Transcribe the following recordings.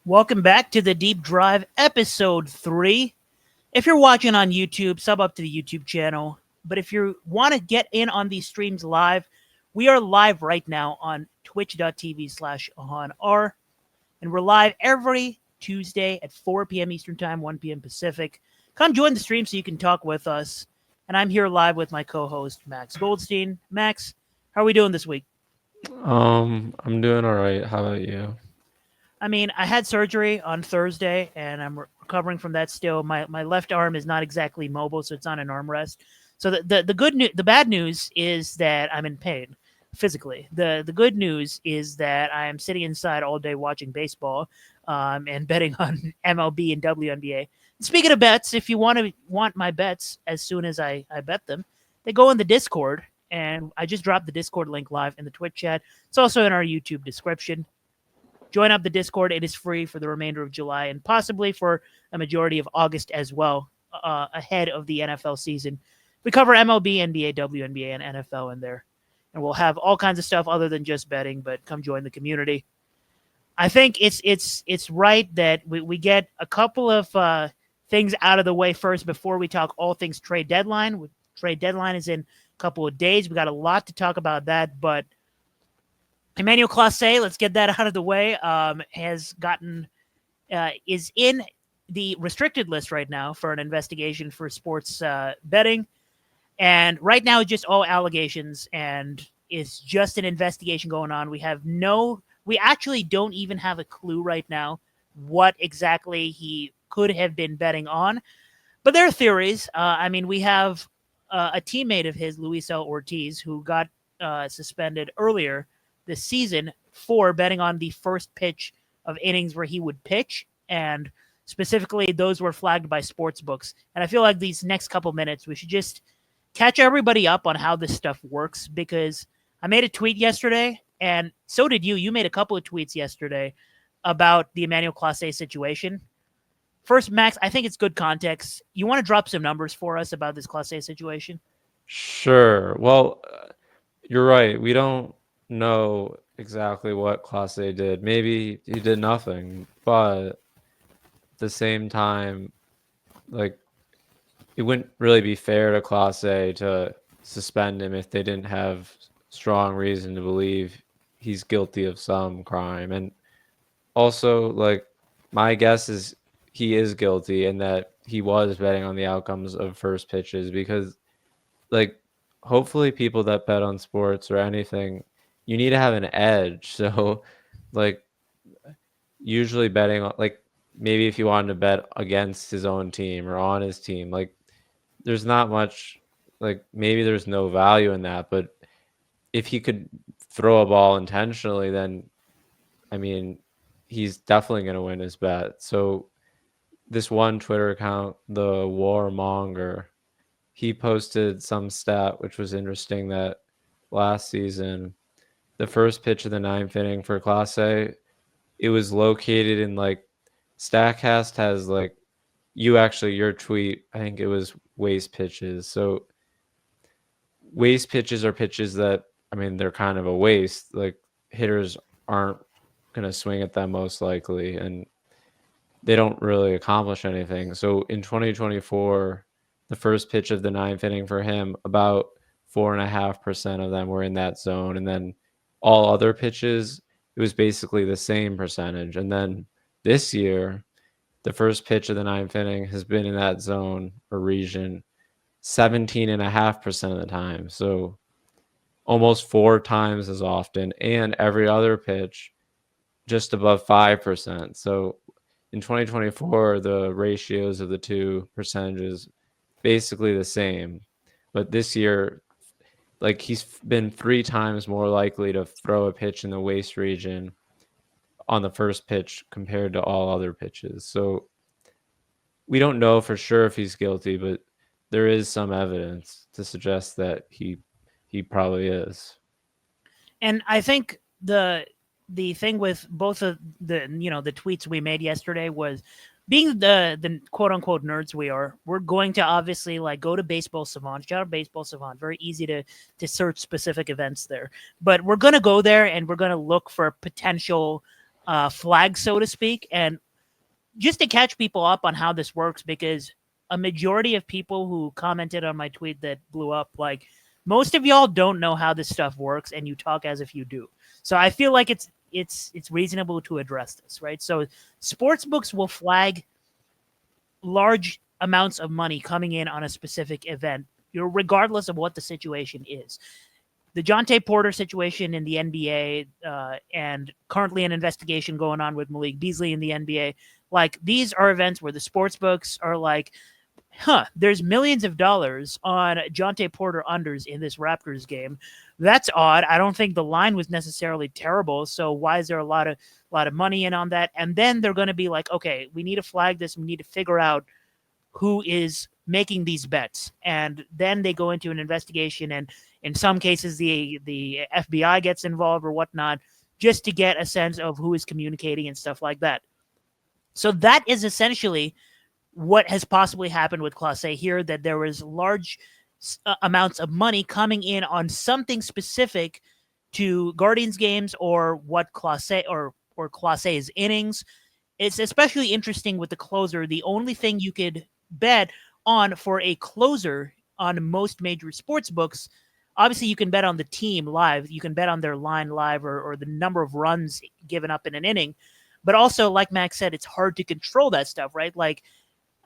Welcome back to the Deep Drive, episode 3. If you're watching on YouTube, sub up to the YouTube channel. But if you want to get in on these streams live, we are live right now on twitch.tv/AhanR. And we're live every Tuesday at 4 p.m. Eastern Time, 1 p.m. Pacific. Come join the stream so you can talk with us. And I'm here live with my co-host, Max Goldstein. Max, how are we doing this week? I'm doing all right. How about you? I mean, I had surgery on Thursday, and I'm recovering from that still. My left arm is not exactly mobile, so it's on an armrest. So the bad news is that I'm in pain physically. The good news is that I am sitting inside all day watching baseball, and betting on MLB and WNBA. Speaking of bets, if you want my bets as soon as I bet them, they go in the Discord, and I just dropped the Discord link live in the Twitch chat. It's also in our YouTube description. Join up the Discord. It is free for the remainder of July and possibly for a majority of August as well, ahead of the NFL season. We cover MLB, NBA, WNBA, and NFL in there. And we'll have all kinds of stuff other than just betting, but come join the community. I think it's right that we get a couple of things out of the way first before we talk all things trade deadline. Trade deadline is in a couple of days. We got a lot to talk about that, but Emmanuel Clase, let's get that out of the way, has gotten is in the restricted list right now for an investigation for sports betting, and right now it's just all allegations, and it's just an investigation going on. We actually don't even have a clue right now what exactly he could have been betting on, but there are theories. I mean, we have a teammate of his, Luisel Ortiz, who got suspended earlier this season for betting on the first pitch of innings where he would pitch, and specifically those were flagged by sports books. And I feel like these next couple minutes we should just catch everybody up on how this stuff works, because I made a tweet yesterday, and so did you. You made a couple of tweets yesterday about the Emmanuel Clase situation. First, Max, I think it's good context. You want to drop some numbers for us about this Clase situation? Sure. Well, you're right. We don't know exactly what Class A did. Maybe he did nothing, but at the same time, like it wouldn't really be fair to Class A to suspend him if they didn't have strong reason to believe he's guilty of some crime. And also, like, my guess is he is guilty and that he was betting on the outcomes of first pitches because, like, hopefully people that bet on sports or anything, you need to have an edge. So, like, usually betting on, like, maybe if you wanted to bet against his own team or on his team, like, there's not much, like, maybe there's no value in that. But if he could throw a ball intentionally, then, I mean, he's definitely going to win his bet. So, this one Twitter account, the Warmonger, he posted some stat which was interesting that last season, the first pitch of the ninth inning for Class A, it was located in like Statcast has like your tweet, I think it was waste pitches. So waste pitches are pitches that, I mean, they're kind of a waste. Like hitters aren't going to swing at them most likely, and they don't really accomplish anything. So in 2024, the first pitch of the ninth inning for him, about 4.5% of them were in that zone. And then all other pitches, it was basically the same percentage. And then this year, the first pitch of the ninth inning has been in that zone or region 17.5% of the time. So almost 4 times as often. And every other pitch just above 5%. So in 2024, the ratios of the two percentages basically the same. But this year, like he's been 3 times more likely to throw a pitch in the waste region on the first pitch compared to all other pitches. So we don't know for sure if he's guilty, but there is some evidence to suggest that he probably is. And I think the thing with both of the tweets we made yesterday was, being the quote unquote nerds we are, we're going to obviously like go to Baseball Savant. Shout out Baseball Savant. Very easy to search specific events there. But we're gonna go there and we're gonna look for potential flag, so to speak, and just to catch people up on how this works, because a majority of people who commented on my tweet that blew up, like most of y'all don't know how this stuff works, and you talk as if you do. So I feel like it's reasonable to address this, right? So sports books will flag large amounts of money coming in on a specific event, regardless of what the situation is. The Jonte Porter situation in the NBA, and currently an investigation going on with Malik Beasley in the NBA. Like, these are events where the sports books are like, there's millions of dollars on Jonte Porter unders in this Raptors game. That's odd. I don't think the line was necessarily terrible. So why is there a lot of money in on that? And then they're going to be like, okay, we need to flag this. We need to figure out who is making these bets. And then they go into an investigation, and in some cases the FBI gets involved or whatnot, just to get a sense of who is communicating and stuff like that. So that is essentially what has possibly happened with Class A here, that there was large amounts of money coming in on something specific to Guardians games, or what Class A or Class A's innings. It's especially interesting with the closer. The only thing you could bet on for a closer on most major sports books, obviously you can bet on the team live, you can bet on their line live, or the number of runs given up in an inning. But also, like Max said, it's hard to control that stuff, right? Like,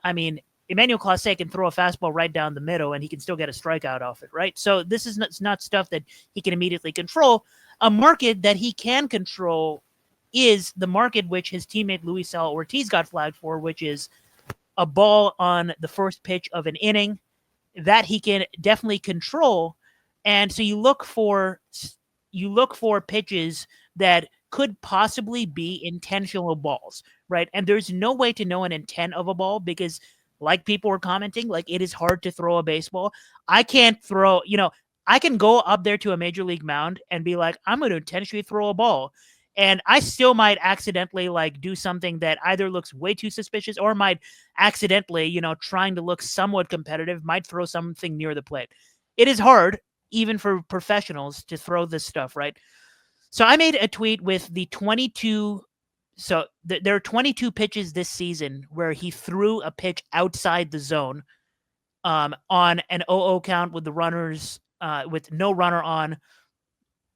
I mean, Emmanuel Clase can throw a fastball right down the middle and he can still get a strikeout off it, right? So this is not stuff that he can immediately control. A market that he can control is the market which his teammate Luis Sal Ortiz got flagged for, which is a ball on the first pitch of an inning that he can definitely control. And so you look for pitches that could possibly be intentional balls, right? And there's no way to know an intent of a ball because, like people were commenting, like, it is hard to throw a baseball. I can't throw, I can go up there to a major league mound and be like, I'm going to intentionally throw a ball. And I still might accidentally like do something that either looks way too suspicious or might accidentally, trying to look somewhat competitive, might throw something near the plate. It is hard, even for professionals, to throw this stuff, right? So I made a tweet with the 22. So there are 22 pitches this season where he threw a pitch outside the zone on an 0-0 count with the runners, with no runner on.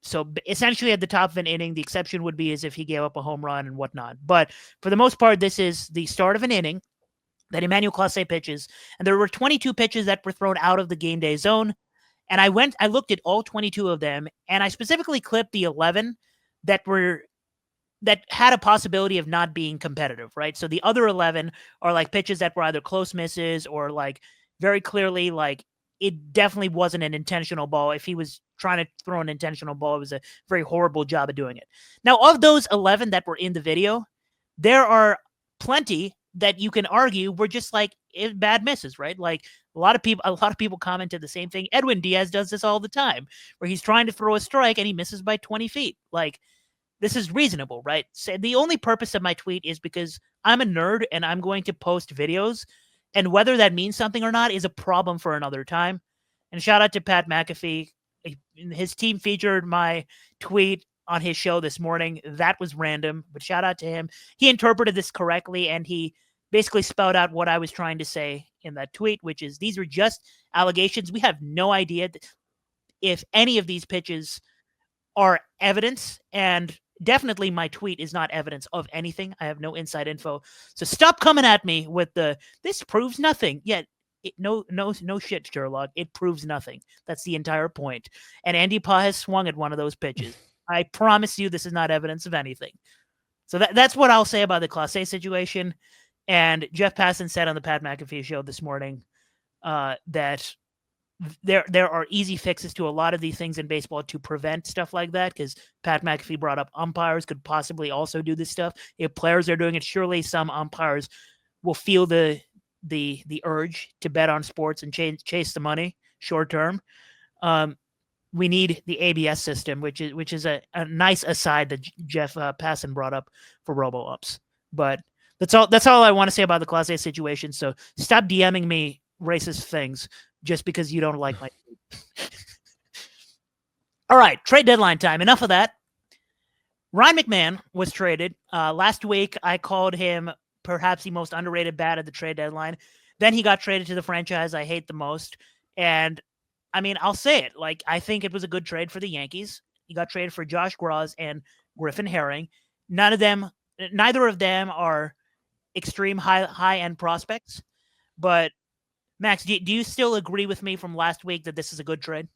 So essentially at the top of an inning, the exception would be as if he gave up a home run and whatnot. But for the most part, this is the start of an inning that Emmanuel Clase pitches. And there were 22 pitches that were thrown out of the game day zone. And I looked at all 22 of them, and I specifically clipped the 11 that had a possibility of not being competitive, right? So the other 11 are like pitches that were either close misses or like very clearly like it definitely wasn't an intentional ball. If he was trying to throw an intentional ball, it was a very horrible job of doing it. Now, of those 11 that were in the video, there are plenty that you can argue were just like bad misses, right? Like a lot of people commented the same thing. Edwin Diaz does this all the time, where he's trying to throw a strike and he misses by 20 feet. Like, this is reasonable, right? So the only purpose of my tweet is because I'm a nerd and I'm going to post videos, and whether that means something or not is a problem for another time. And shout out to Pat McAfee. His team featured my tweet on his show this morning. That was random, but shout out to him. He interpreted this correctly, and he basically spelled out what I was trying to say in that tweet, which is these are just allegations. We have no idea if any of these pitches are evidence, and definitely my tweet is not evidence of anything. I have no inside info. So stop coming at me with this proves nothing. Yet no shit, Sherlock. It proves nothing. That's the entire point. And Andy Pa has swung at one of those pitches. I promise you this is not evidence of anything. So that's what I'll say about the Class A situation. And Jeff Passan said on the Pat McAfee show this morning that there are easy fixes to a lot of these things in baseball to prevent stuff like that, because Pat McAfee brought up umpires could possibly also do this stuff. If players are doing it, surely some umpires will feel the urge to bet on sports and chase the money short term. We need the ABS system, which is a nice aside that Jeff Passan brought up for robo-ups. But that's all I want to say about the Class A situation. So stop DMing me racist things just because you don't like my tweet. All right, trade deadline time. Enough of that. Ryan McMahon was traded last week. I called him perhaps the most underrated bat at the trade deadline. Then he got traded to the franchise I hate the most, and I mean, I'll say it. Like, I think it was a good trade for the Yankees. He got traded for Josh Graz and Griffin Herring. None of them, neither of them are extreme high end prospects. But Max, do you still agree with me from last week that this is a good trade?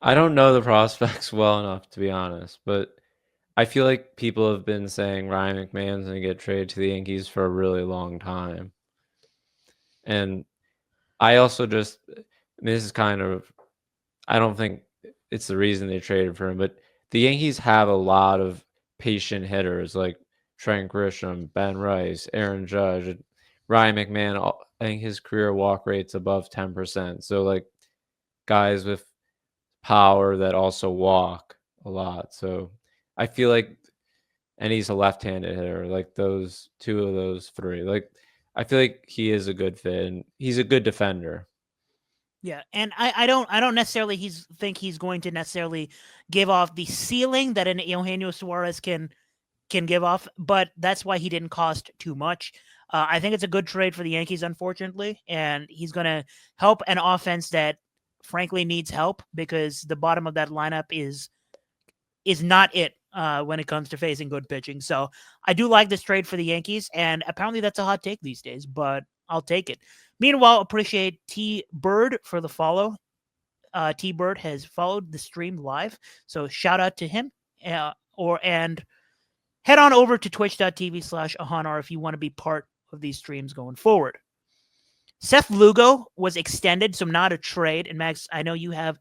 I don't know the prospects well enough to be honest, but I feel like people have been saying Ryan McMahon's going to get traded to the Yankees for a really long time. And I also just, I mean, this is kind of, I don't think it's the reason they traded for him, but the Yankees have a lot of patient hitters like Trent Grisham, Ben Rice, Aaron Judge, and Ryan McMahon. I think his career walk rate's above 10%. So, like, guys with power that also walk a lot. So, I feel like, and he's a left-handed hitter, like those two of those three. Like, I feel like he is a good fit and he's a good defender. Yeah, and I don't necessarily think he's going to necessarily give off the ceiling that an Eugenio Suarez can give off, but that's why he didn't cost too much. I think it's a good trade for the Yankees, unfortunately, and he's going to help an offense that frankly needs help because the bottom of that lineup is not it when it comes to facing good pitching. So I do like this trade for the Yankees, and apparently that's a hot take these days, but I'll take it. Meanwhile, appreciate T Bird for the follow. T Bird has followed the stream live, so shout out to him. And head on over to twitch.tv/Ahanar if you want to be part of these streams going forward. Seth Lugo was extended, so not a trade. And Max, I know you have a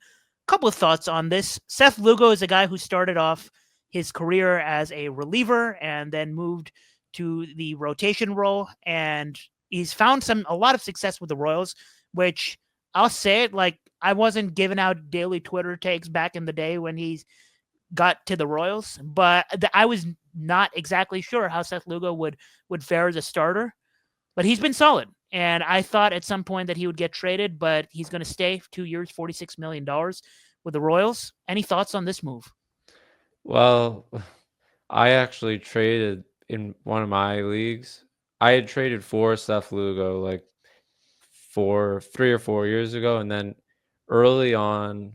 couple of thoughts on this. Seth Lugo is a guy who started off his career as a reliever and then moved to the rotation role, and he's found a lot of success with the Royals, which I'll say it, like, I wasn't giving out daily Twitter takes back in the day when he's got to the Royals, but I was not exactly sure how Seth Lugo would fare as a starter, but he's been solid. And I thought at some point that he would get traded, but he's going to stay 2 years, $46 million with the Royals. Any thoughts on this move? Well, I actually traded in one of my leagues. I had traded for Seth Lugo like 3 or 4 years ago, and then early on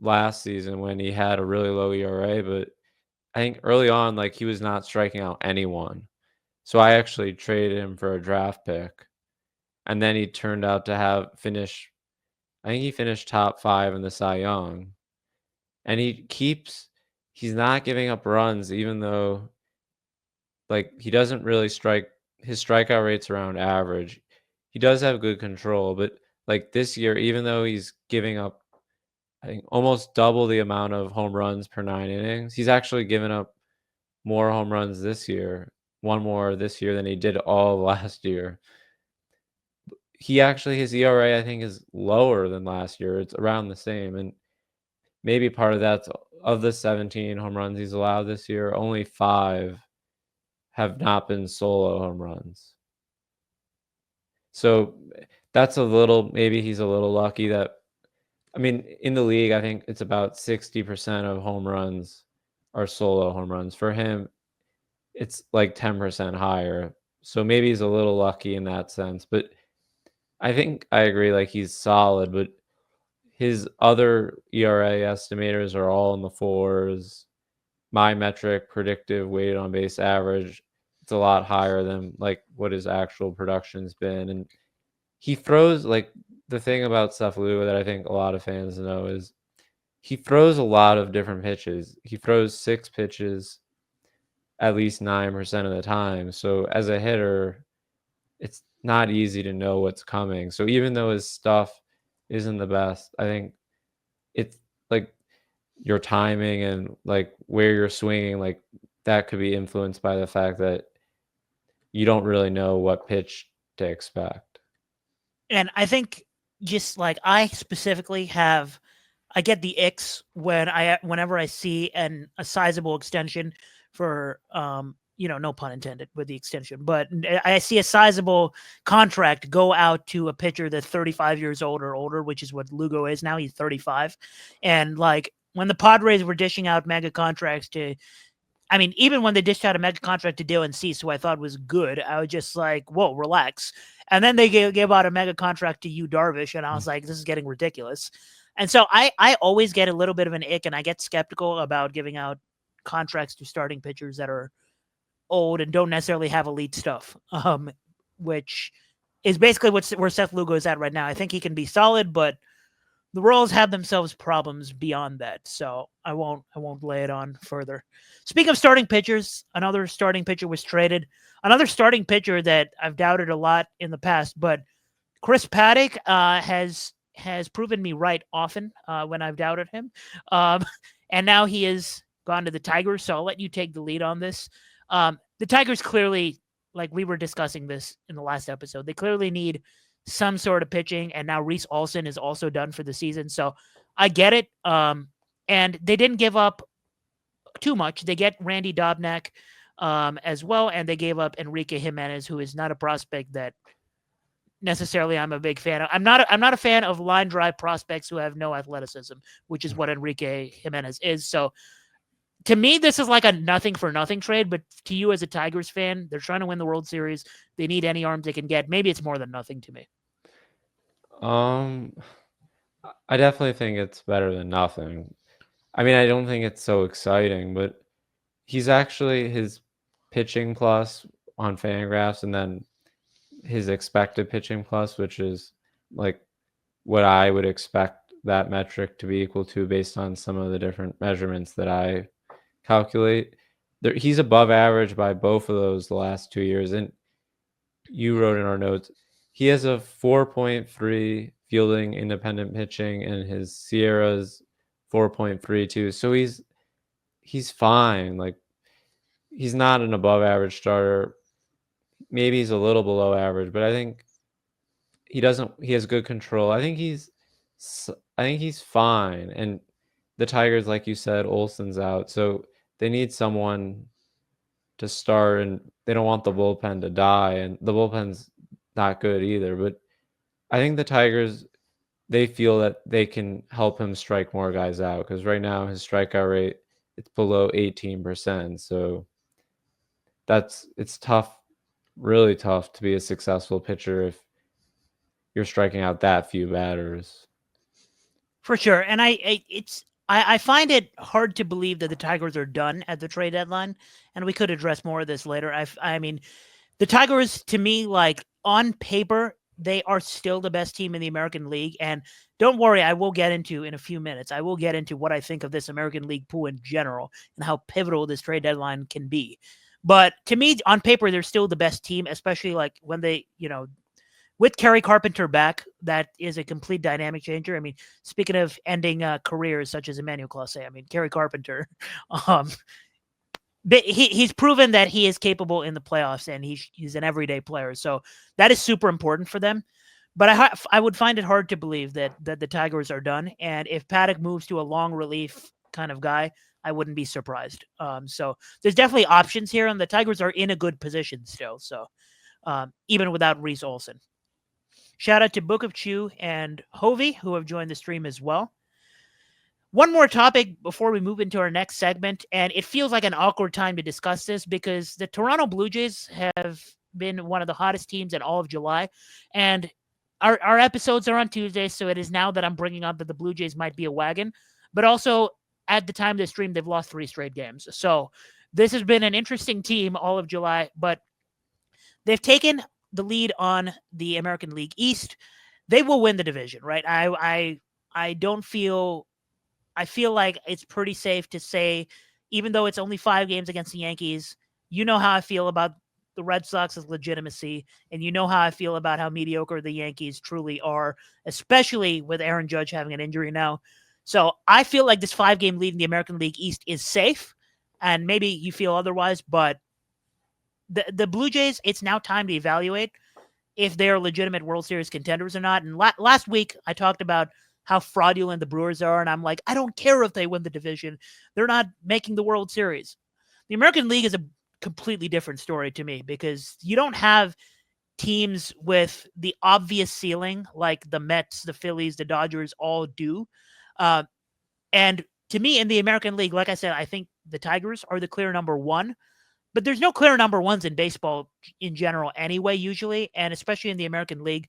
last season when he had a really low ERA, but I think early on, like, he was not striking out anyone. So I actually traded him for a draft pick, and then he turned out to have finish. I think he finished top 5 in the Cy Young, and he's not giving up runs, even though, like, he doesn't really strike. His strikeout rate's around average. He does have good control, but like this year, even though he's giving up, I think, almost double the amount of home runs per 9 innings, he's actually given up more home runs this year, one more this year than he did all of last year. His ERA, I think, is lower than last year. It's around the same, and maybe part of that's of the 17 home runs he's allowed this year, only 5 have not been solo home runs. So that's maybe he's a little lucky that, I mean, in the league, I think it's about 60% of home runs are solo home runs. For him, it's like 10% higher. So maybe he's a little lucky in that sense. But I think I agree, like, he's solid, but his other ERA estimators are all in the 4s. My metric, predictive weighted on base average, it's a lot higher than like what his actual production's been. And he throws, like, the thing about Seth Lugo that I think a lot of fans know is he throws a lot of different pitches. He throws 6 pitches at least 9% of the time. So as a hitter, it's not easy to know what's coming. So even though his stuff isn't the best, I think it's like your timing and like where you're swinging, like, that could be influenced by the fact that you don't really know what pitch to expect. And I think just like I specifically I get the icks whenever I see a sizable extension for no pun intended with the extension, but I see a sizable contract go out to a pitcher that's 35 years old or older, which is what Lugo is now. He's 35, and like when the Padres were dishing out mega contracts to, I mean, even when they dished out a mega contract to Dylan Cease, who I thought was good, I was just like, whoa, relax. And then they gave out a mega contract to Yu Darvish, and I was like, this is getting ridiculous. And so I always get a little bit of an ick, and I get skeptical about giving out contracts to starting pitchers that are old and don't necessarily have elite stuff, which is basically where Seth Lugo is at right now. I think he can be solid, but the Royals have themselves problems beyond that, so I won't lay it on further. Speaking of starting pitchers, another starting pitcher was traded. Another starting pitcher that I've doubted a lot in the past, but Chris Paddock has proven me right often when I've doubted him, um, and now he has gone to the Tigers. So I'll let you take the lead on this. The Tigers clearly, like we were discussing this in the last episode, they clearly need some sort of pitching, and now Reese Olson is also done for the season. So I get it. And they didn't give up too much. They get Randy Dobnak as well, and they gave up Enrique Jimenez, who is not a prospect that necessarily I'm a big fan of. I'm not a fan of line drive prospects who have no athleticism, which is what Enrique Jimenez is. So to me, this is like a nothing for nothing trade, but to you as a Tigers fan, they're trying to win the World Series. They need any arms they can get. Maybe it's more than nothing to me. Um, I definitely think it's better than nothing. I mean, I don't think it's so exciting, but he's actually his pitching plus on Fangraphs, and then his expected pitching plus, which is like what I would expect that metric to be equal to based on some of the different measurements that I calculate. He's above average by both of those the last 2 years. And you wrote in our notes, he has a 4.3 fielding independent pitching, and his Sierra's 4.32. So he's fine. Like, he's not an above average starter. Maybe he's a little below average, but I think he has good control. I think he's fine. And the Tigers, like you said, Olson's out, so they need someone to start, and they don't want the bullpen to die, and the bullpen's not good either. But I think the Tigers, they feel that they can help him strike more guys out, because right now his strikeout rate, it's below 18%. So it's tough, really tough to be a successful pitcher if you're striking out that few batters. For sure. And I find it hard to believe that the Tigers are done at the trade deadline, and we could address more of this later. I mean, the Tigers, to me, like on paper, they are still the best team in the American League. And don't worry, I will get into in a few minutes. I will get into what I think of this American League pool in general and how pivotal this trade deadline can be. But to me, on paper, they're still the best team, especially like when they, with Kerry Carpenter back, that is a complete dynamic changer. I mean, speaking of ending careers such as Emmanuel Clase, I mean, Kerry Carpenter, um, he's proven that he is capable in the playoffs, and he's an everyday player. So that is super important for them. But I would find it hard to believe that the Tigers are done. And if Paddock moves to a long relief kind of guy, I wouldn't be surprised. So there's definitely options here, and the Tigers are in a good position still. So even without Reese Olson. Shout out to Book of Chew and Hovey, who have joined the stream as well. One more topic before we move into our next segment, and it feels like an awkward time to discuss this because the Toronto Blue Jays have been one of the hottest teams in all of July, and our episodes are on Tuesdays, so it is now that I'm bringing up that the Blue Jays might be a wagon, but also at the time of the stream, they've lost 3 straight games. So this has been an interesting team all of July, but they've taken the lead on the American League East. They will win the division, right? I don't feel I feel like it's pretty safe to say, even though it's only 5 games against the Yankees, you know how I feel about the Red Sox's legitimacy, and you know how I feel about how mediocre the Yankees truly are, especially with Aaron Judge having an injury now. So I feel like this 5-game lead in the American League East is safe, and maybe you feel otherwise, but the Blue Jays, it's now time to evaluate if they're legitimate World Series contenders or not. And last week, I talked about how fraudulent the Brewers are, and I'm like, I don't care if they win the division. They're not making the World Series. The American League is a completely different story to me because you don't have teams with the obvious ceiling like the Mets, the Phillies, the Dodgers all do. And to me in the American League, like I said, I think the Tigers are the clear number one. But there's no clear number ones in baseball in general anyway, usually, and especially in the American League.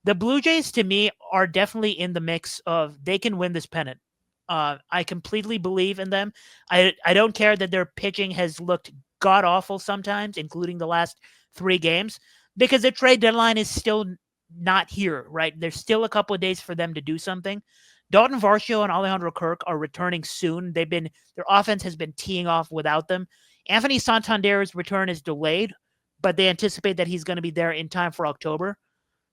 The Blue Jays, to me, are definitely in the mix of they can win this pennant. I completely believe in them. I don't care that their pitching has looked god awful sometimes, including the last 3 games, because the trade deadline is still not here. Right, there's still a couple of days for them to do something. Dalton Varsho and Alejandro Kirk are returning soon. Their offense has been teeing off without them. Anthony Santander's return is delayed, but they anticipate that he's going to be there in time for October.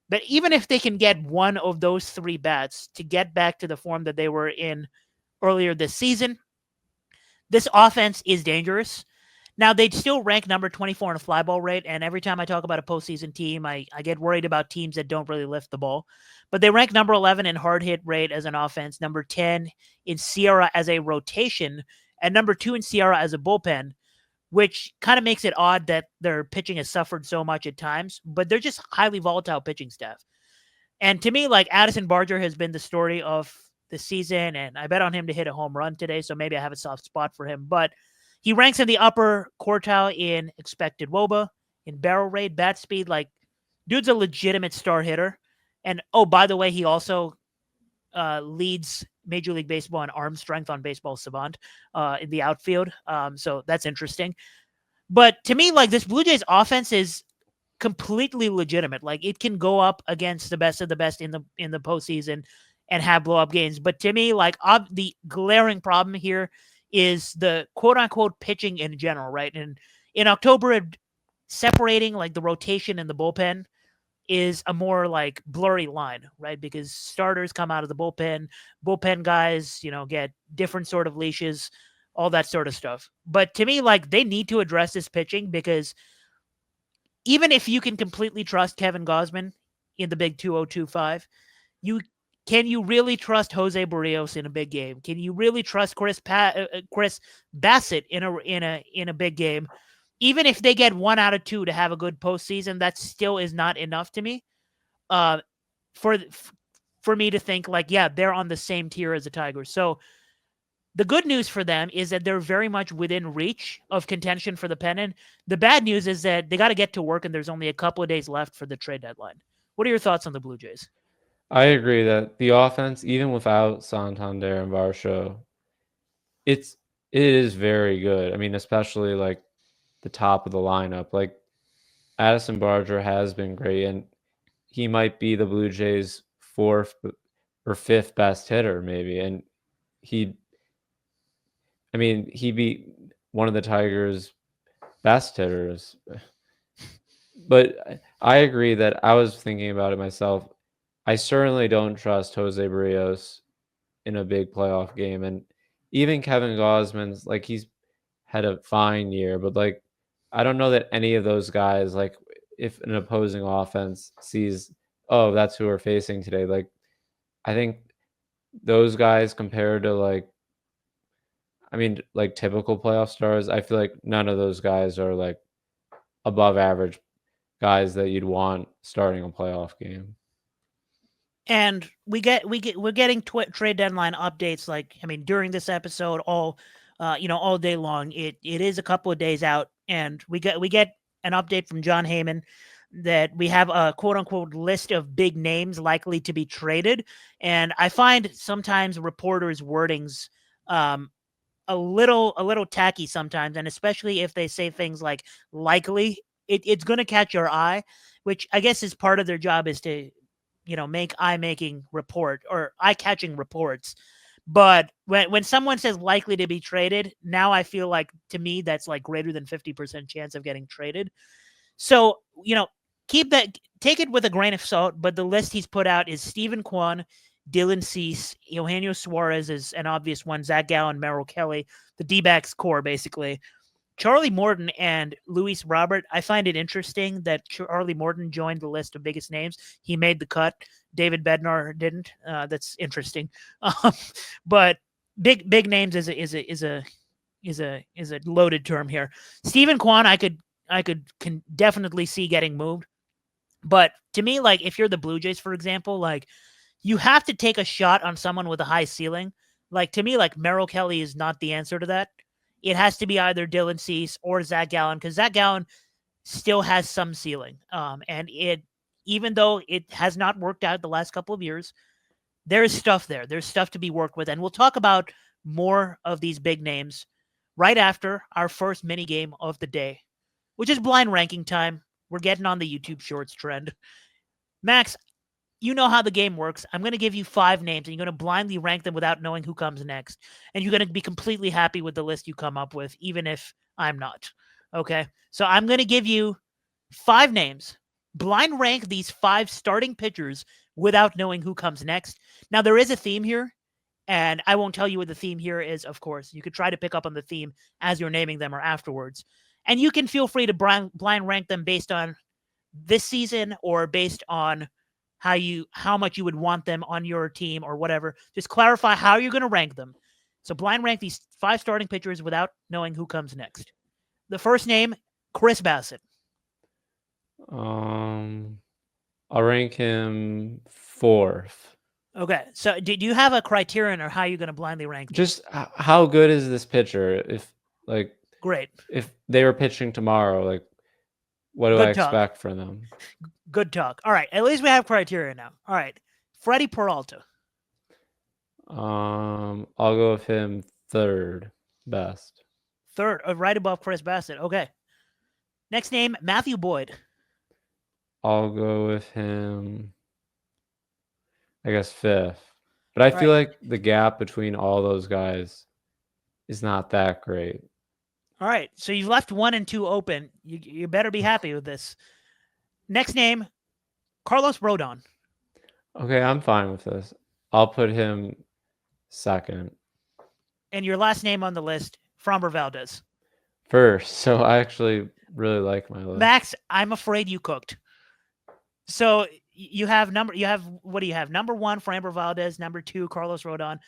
But even if they can get one of those 3 bats to get back to the form that they were in earlier this season, this offense is dangerous. Now, they'd still rank number 24 in a fly ball rate, and every time I talk about a postseason team, I get worried about teams that don't really lift the ball. But they rank number 11 in hard hit rate as an offense, number 10 in Sierra as a rotation, and number 2 in Sierra as a bullpen, which kind of makes it odd that their pitching has suffered so much at times, but they're just highly volatile pitching staff. And to me, like Addison Barger has been the story of the season, and I bet on him to hit a home run today, so maybe I have a soft spot for him. But he ranks in the upper quartile in expected WOBA, in barrel rate, bat speed. Like, dude's a legitimate star hitter. And oh, by the way, he also leads Major League Baseball in arm strength on Baseball Savant in the outfield. So that's interesting. But to me, like this Blue Jays offense is completely legitimate. Like it can go up against the best of the best in the postseason and have blow up games. But to me, like the glaring problem here is the quote unquote pitching in general, right? And in October, separating like the rotation and the bullpen is a more like blurry line, right? Because starters come out of the bullpen guys, get different sort of leashes, all that sort of stuff. But to me, like they need to address this pitching because even if you can completely trust Kevin Gausman in the big 2025, can you really trust Jose Barrios in a big game? Can you really trust Chris Bassett in a big game? Even if they get 1 out of 2 to have a good postseason, that still is not enough to me. For me to think like, yeah, they're on the same tier as the Tigers. So the good news for them is that they're very much within reach of contention for the pennant. The bad news is that they got to get to work, and there's only a couple of days left for the trade deadline. What are your thoughts on the Blue Jays? I agree that the offense, even without Santander and Varsho, it is very good. I mean, especially like the top of the lineup. Like Addison Barger has been great, and he might be the Blue Jays' 4th or 5th best hitter, maybe. And he beat one of the Tigers' best hitters. But I agree that I was thinking about it myself. I certainly don't trust Jose Barrios in a big playoff game. And even Kevin Gausman's, like, he's had a fine year, but, like, I don't know that any of those guys, like, if an opposing offense sees, oh, that's who we're facing today, like, I think those guys compared to, like, typical playoff stars, I feel like none of those guys are, like, above average guys that you'd want starting a playoff game. And we're getting trade deadline updates. Like, I mean, during this episode, all day long. It is a couple of days out, and we get an update from John Heyman that we have a quote unquote list of big names likely to be traded. And I find sometimes reporters' wordings a little tacky sometimes, and especially if they say things like likely, it's going to catch your eye, which I guess is part of their job, is to make eye-making report or eye-catching reports. But when someone says likely to be traded, now I feel like, to me, that's like greater than 50% chance of getting traded. So, take it with a grain of salt, but the list he's put out is Stephen Kwan, Dylan Cease, Eugenio Suarez is an obvious one, Zach Gallen, Merrill Kelly, the D-backs core, basically. Charlie Morton and Luis Robert. I find it interesting that Charlie Morton joined the list of biggest names. He made the cut. David Bednar didn't. That's interesting. But big names is a loaded term here. Stephen Kwan, I can definitely see getting moved. But to me, like if you're the Blue Jays, for example, like you have to take a shot on someone with a high ceiling. Like to me, like Merrill Kelly is not the answer to that. It has to be either Dylan Cease or Zach Gallen because Zach Gallen still has some ceiling. And it even though it has not worked out the last couple of years, there is stuff there. There's stuff to be worked with, and we'll talk about more of these big names right after our first mini game of the day, which is blind ranking time. We're getting on the YouTube Shorts trend. Max, you know how the game works. I'm going to give you 5 names, and you're going to blindly rank them without knowing who comes next. And you're going to be completely happy with the list you come up with, even if I'm not. Okay? So I'm going to give you 5 names. Blind rank these 5 starting pitchers without knowing who comes next. Now, there is a theme here, and I won't tell you what the theme here is, of course. You could try to pick up on the theme as you're naming them or afterwards. And you can feel free to blind rank them based on this season or based on how much you would want them on your team or whatever. Just clarify how you're going to rank them. So blind rank these 5 starting pitchers without knowing who comes next. The first name, Chris Bassett. I'll rank him 4th. Okay, so do you have a criterion or how you're going to blindly rank these? Just how good is this pitcher? Great. If they were pitching tomorrow, like what do I expect from them? Good talk. All right, at least we have criteria now. All right, Freddie Peralta. I'll go with him 3rd best. 3rd, right above Chris Bassett. Okay. Next name, Matthew Boyd. I'll go with him, I guess 5th. But I feel like the gap between all those guys is not that great. All right, so you've left 1 and 2 open. You better be happy with this. Next name, Carlos Rodon. Okay, I'm fine with this. I'll put him 2nd. And your last name on the list, Framber Valdez. 1st. So I actually really like my list. Max, I'm afraid you cooked. So you have what do you have? Number 1, Framber Valdez. Number 2, Carlos Rodon.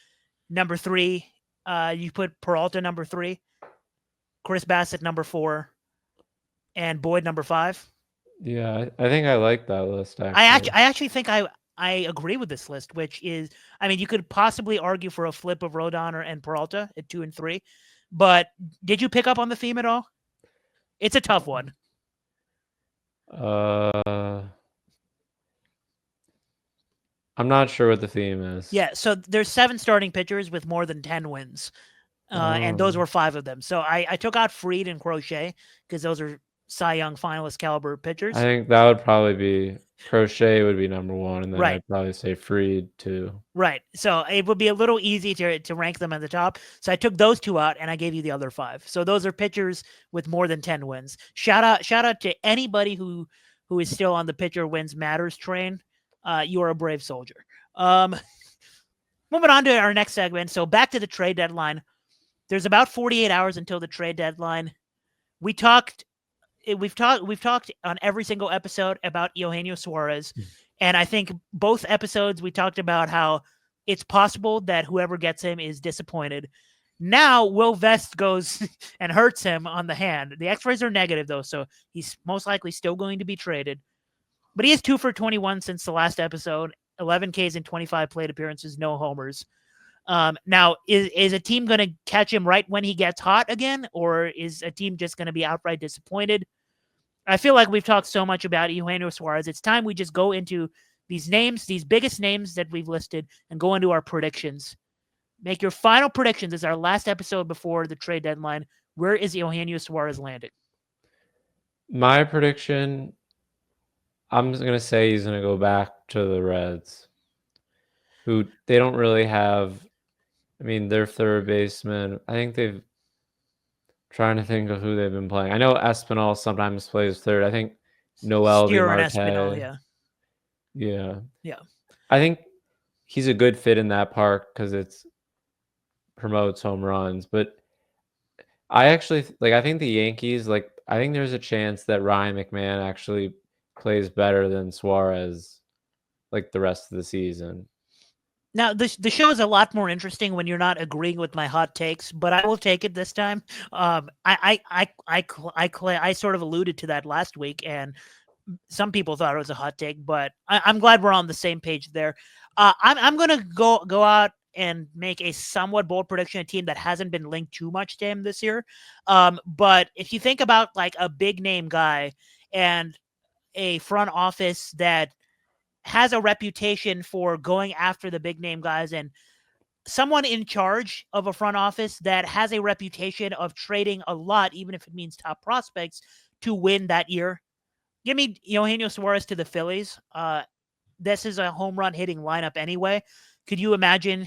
Number 3, you put Peralta number 3. Chris Bassett number 4, and Boyd number 5. Yeah, I think I like that list. Actually, I actually think I agree with this list, which is, I mean, you could possibly argue for a flip of Rodon and Peralta at 2 and 3, but did you pick up on the theme at all? It's a tough one. I'm not sure what the theme is. Yeah, so there's 7 starting pitchers with more than 10 wins. And those were 5 of them. So I took out Fried and Crochet because those are Cy Young finalist caliber pitchers. I think that would probably be Crochet would be number 1, and then I'd probably say Fried 2. Right. So it would be a little easy to rank them at the top. So I took those 2 out and I gave you the other 5. So those are pitchers with more than 10 wins. Shout out to anybody who is still on the pitcher wins matters train. You are a brave soldier. Moving on to our next segment. So back to the trade deadline. There's about 48 hours until the trade deadline. We've talked on every single episode about Eugenio Suarez, and I think both episodes we talked about how it's possible that whoever gets him is disappointed. Now Will Vest goes and hurts him on the hand. The X-rays are negative though, so he's most likely still going to be traded. But he is 2 for 21 since the last episode, 11 Ks and 25 plate appearances, no homers. Now, is a team going to catch him right when he gets hot again, or is a team just going to be outright disappointed? I feel like we've talked so much about Eugenio Suarez. It's time we just go into these names, these biggest names that we've listed, and go into our predictions. Make your final predictions. This is our last episode before the trade deadline. Where is Eugenio Suarez landing? My prediction, I'm going to say he's going to go back to the Reds, who they don't really have. I mean, their 3rd baseman, I think trying to think of who they've been playing. I know Espinal sometimes plays 3rd. I think Noel Espinal, yeah. Yeah. I think he's a good fit in that park because it promotes home runs. But I actually, I think the Yankees, I think there's a chance that Ryan McMahon actually plays better than Suarez, the rest of the season. Now, the show is a lot more interesting when you're not agreeing with my hot takes, but I will take it this time. I sort of alluded to that last week, and some people thought it was a hot take, but I'm glad we're on the same page there. I'm going to go out and make a somewhat bold prediction, a team that hasn't been linked too much to him this year. But if you think about like a big name guy and a front office that has a reputation for going after the big name guys, and someone in charge of a front office that has a reputation of trading a lot, even if it means top prospects, to win that year. Give me Eugenio Suarez to the Phillies. This is a home run hitting lineup anyway. Could you imagine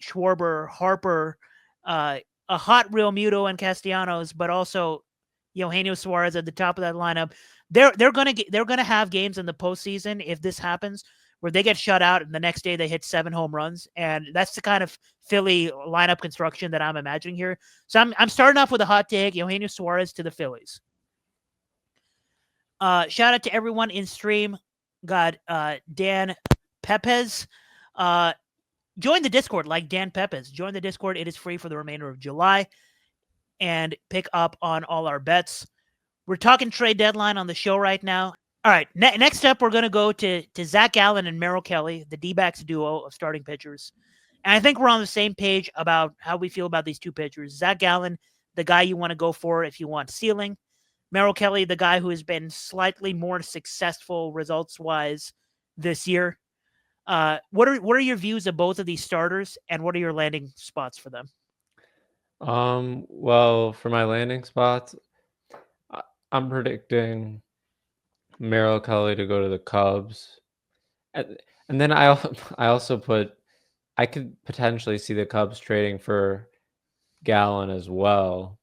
Schwarber, Harper, a hot Real Muto and Castellanos, but also Eugenio Suarez at the top of that lineup? They're gonna have games in the postseason if this happens where they get shut out and the next day they hit 7 home runs, and that's the kind of Philly lineup construction that I'm imagining here. So I'm starting off with a hot take: Eugenio Suarez to the Phillies. Shout out to everyone in stream. Got Dan Pepez. Join the Discord like Dan Pepez. Join the Discord. It is free for the remainder of July. And pick up on all our bets. We're talking trade deadline on the show right now. All right. Next up, we're going to go to Zach Allen and Merrill Kelly, the D-backs duo of starting pitchers. And I think we're on the same page about how we feel about these two pitchers. Zach Allen, the guy you want to go for if you want ceiling. Merrill Kelly, the guy who has been slightly more successful results-wise this year. What are your views of both of these starters, and what are your landing spots for them? Well, for my landing spots, I'm predicting Merrill Kelly to go to the Cubs, and then I also put I could potentially see the Cubs trading for Gallen as well.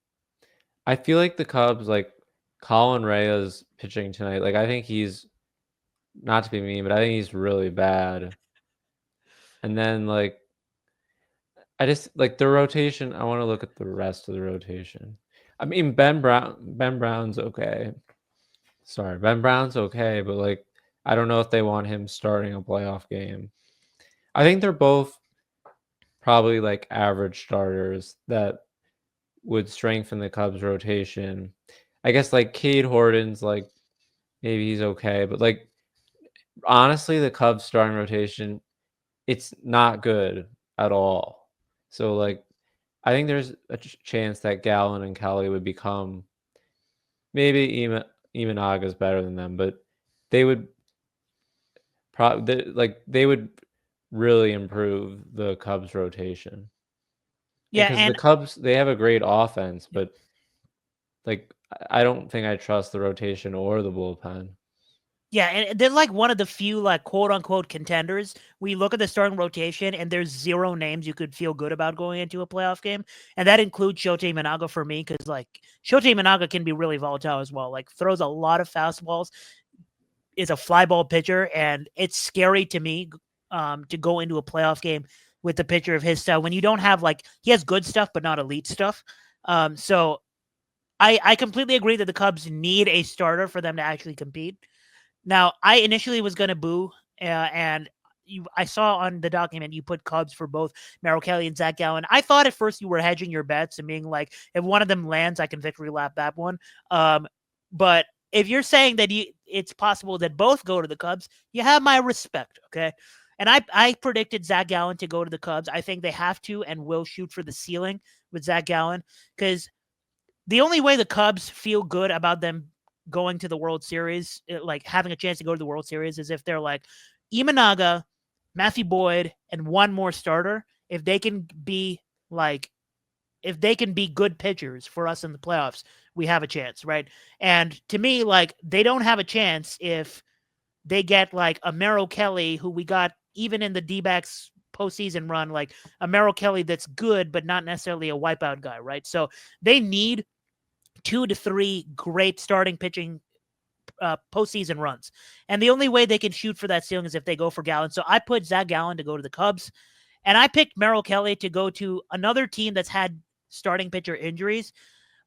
I feel like the Cubs, like Colin Reyes pitching tonight, like I think he's, not to be mean, but I think he's really bad. And then like I just like the rotation. I want to look at the rest of the rotation. I mean, Ben Brown's okay. Sorry, Ben Brown's okay, but like I don't know if they want him starting a playoff game. I think they're both probably like average starters that would strengthen the Cubs rotation. I guess like Cade Horton's like maybe he's okay, but like honestly, the Cubs starting rotation, it's not good at all. So like I think there's a chance that Gallen and Kelly would become, maybe Imanaga's better than them, but they would probably they would really improve the Cubs rotation. Yeah, Because the and Cubs, they have a great offense, but like I don't think I trust the rotation or the bullpen. yeah, and they're like one of the few like quote unquote contenders. We look at the starting rotation, and there's 0 names you could feel good about going into a playoff game, and that includes Shota Imanaga for me, because like Shota Imanaga can be really volatile as well. Like throws a lot of fastballs, is a fly ball pitcher, and it's scary to me to go into a playoff game with the pitcher of his style when you don't have like, he has good stuff but not elite stuff. So I completely agree that the Cubs need a starter for them to actually compete. Now, I initially was going to boo, and I saw on the document you put Cubs for both Merrill Kelly and Zach Gallen. I thought at first you were hedging your bets and being like, if one of them lands, I can victory lap that one. But if you're saying that it's possible that both go to the Cubs, you have my respect, okay? And I predicted Zach Gallen to go to the Cubs. I think they have to and will shoot for the ceiling with Zach Gallen, because the only way the Cubs feel good about them going to the World Series, like having a chance to go to the World Series, is if they're like Imanaga, Matthew Boyd, and one more starter. If they can be good pitchers for us in the playoffs, we have a chance, right? And to me, like they don't have a chance if they get like a Merrill Kelly, who we got even in the D-backs postseason run, like a Merrill Kelly that's good, but not necessarily a wipeout guy, right? So they need 2 to 3 great starting pitching postseason runs. And the only way they can shoot for that ceiling is if they go for Gallen. So I put Zach Gallen to go to the Cubs, and I picked Merrill Kelly to go to another team that's had starting pitcher injuries,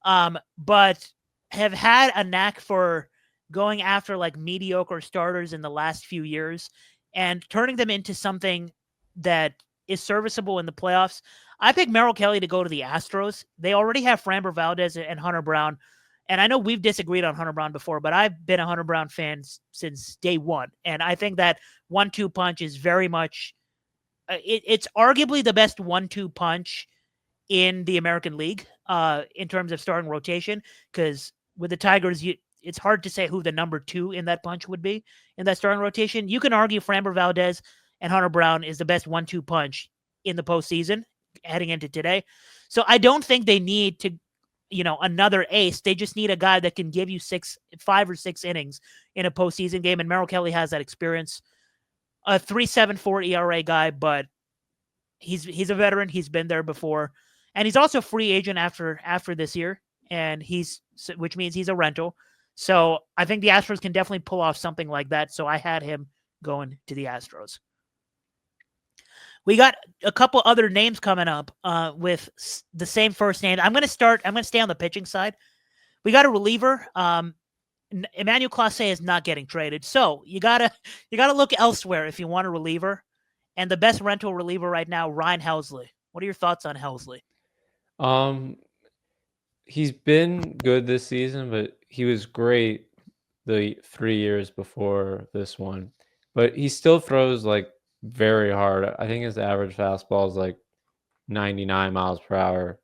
but have had a knack for going after like mediocre starters in the last few years and turning them into something that is serviceable in the playoffs. I picked Merrill Kelly to go to the Astros. They already have Framber Valdez and Hunter Brown. And I know we've disagreed on Hunter Brown before, but I've been a Hunter Brown fan since day one. And I think that 1-2 punch is very much it's arguably the best 1-2 punch in the American League in terms of starting rotation. Because with the Tigers, it's hard to say who the number two in that punch would be in that starting rotation. You can argue Framber Valdez and Hunter Brown is the best 1-2 punch in the postseason heading into today. So I don't think they need to, another ace. They just need a guy that can give you 5 or 6 innings in a postseason game. And Merrill Kelly has that experience. A 3.74 ERA guy, but he's a veteran. He's been there before, and he's also a free agent after this year, and which means he's a rental. So I think the Astros can definitely pull off something like that. So I had him going to the Astros. We got a couple other names coming up with the same first name. I'm going to stay on the pitching side. We got a reliever. Emmanuel Clase is not getting traded, so you gotta look elsewhere if you want a reliever. And the best rental reliever right now, Ryan Helsley. What are your thoughts on Helsley? He's been good this season, but he was great the 3 years before this one. But he still throws like very hard. I think his average fastball is like 99 miles per hour.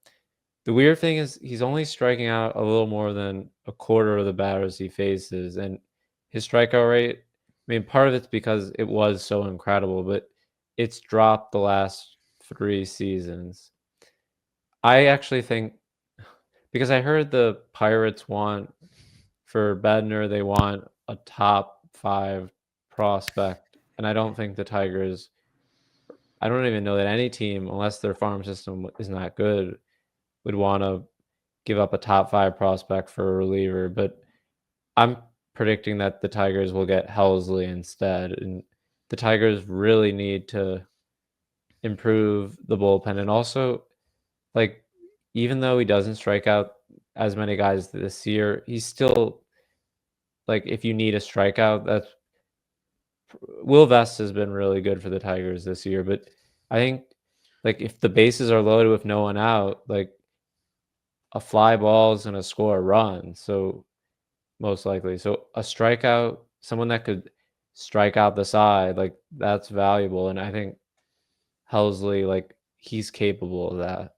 The weird thing is he's only striking out a little more than a quarter of the batters he faces, and his strikeout rate, I mean, part of it's because it was so incredible, but it's dropped the last 3 seasons. I actually think, because I heard the Pirates want, for Bednar, they want a top 5 prospect, and I don't think the Tigers, I don't even know that any team, unless their farm system is not good, would want to give up a top 5 prospect for a reliever. But I'm predicting that the Tigers will get Helsley instead, and the Tigers really need to improve the bullpen. And also, like, even though he doesn't strike out as many guys this year, he's still, like, if you need a strikeout, that's Will Vest has been really good for the Tigers this year. But I think, like, if the bases are loaded with no one out, like, a fly ball is going to score a run. So most likely, so a strikeout, someone that could strike out the side, like, that's valuable. And I think Helsley, like, he's capable of that.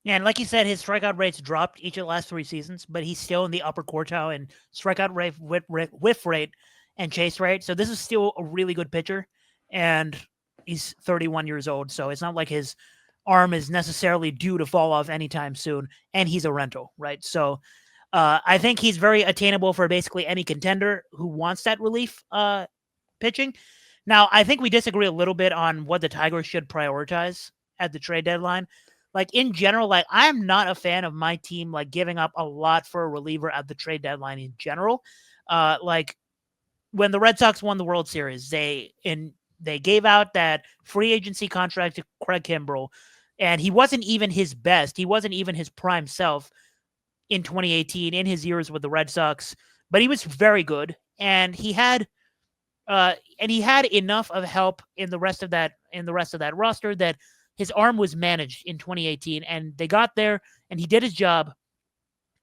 Yeah, and like you said, his strikeout rates dropped each of the last 3 seasons, but he's still in the upper quartile in strikeout rate, whiff rate, and chase rate. So this is still a really good pitcher, and he's 31 years old. So it's not like his arm is necessarily due to fall off anytime soon, and he's a rental, right? So I think he's very attainable for basically any contender who wants that relief pitching. Now, I think we disagree a little bit on what the Tigers should prioritize at the trade deadline. Like, in general, like, I'm not a fan of my team like giving up a lot for a reliever at the trade deadline in general. Like, when the Red Sox won the World Series, they gave out that free agency contract to Craig Kimbrell, and he wasn't even his best. He wasn't even his prime self in 2018 in his years with the Red Sox, but he was very good, and he had enough of help in the rest of that roster that his arm was managed in 2018, and they got there, and he did his job.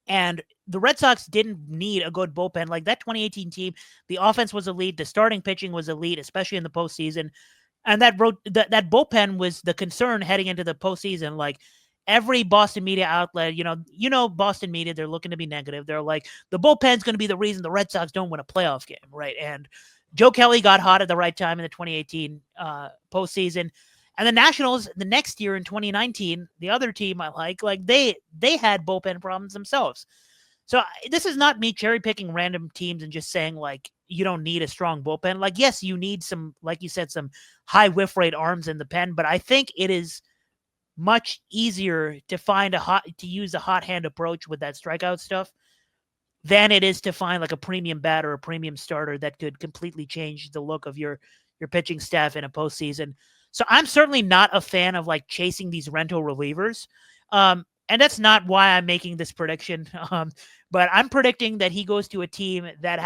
And the Red Sox didn't need a good bullpen. Like, that 2018 team, the offense was elite, the starting pitching was elite, especially in the postseason. And that bullpen was the concern heading into the postseason. Like, every Boston media outlet, Boston media, they're looking to be negative. They're like, the bullpen's going to be the reason the Red Sox don't win a playoff game, right? And Joe Kelly got hot at the right time in the 2018 postseason. And the Nationals, the next year in 2019, the other team I like they had bullpen problems themselves. So this is not me cherry picking random teams and just saying, like, you don't need a strong bullpen. Like, yes, you need some, like you said, some high whiff rate arms in the pen, but I think it is much easier to use a hot hand approach with that strikeout stuff than it is to find like a premium batter or a premium starter that could completely change the look of your pitching staff in a postseason. So I'm certainly not a fan of like chasing these rental relievers. And that's not why I'm making this prediction. But I'm predicting that he goes to a team that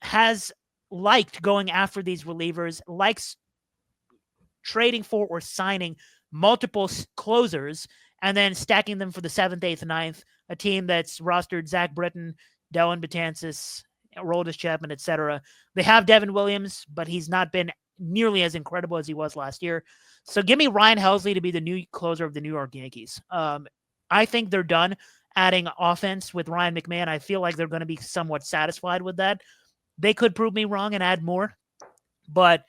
has liked going after these relievers, likes trading for or signing multiple closers, and then stacking them for the 7th, 8th, 9th. A team that's rostered Zach Britton, Dellin Betances, Aroldis Chapman, etc. They have Devin Williams, but he's not been nearly as incredible as he was last year. So give me Ryan Helsley to be the new closer of the New York Yankees. I think they're done adding offense with Ryan McMahon. I feel like they're going to be somewhat satisfied with that. They could prove me wrong and add more, but